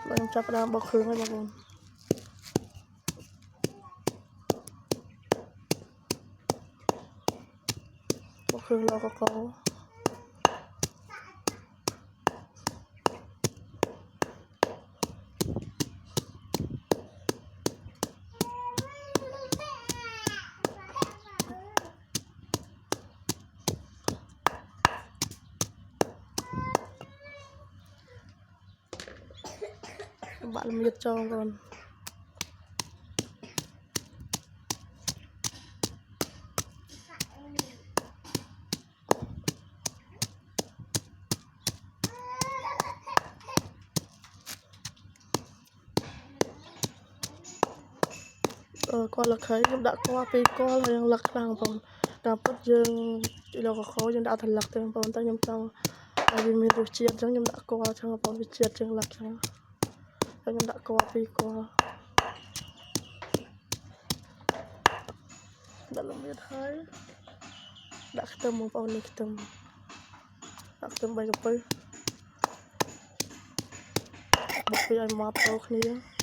Bạn chắp ra bọc khương hay bọc khương lo có bạn miệt cho còn con là khởi cũng đã qua pi con là yang lắc lang phong đạp bớt dương chỉ là có khó nhưng đã thành lắc thêm phong ta nhầm trong vì mình được chia chẳng nhầm đã qua chẳng phong bị chia chẳng lắc chẳng nhầm đã qua pi qua đã làm biết hơi đã ketemu một phong này ketemu đã ketemu bay cái bọc pi ai mà tao kia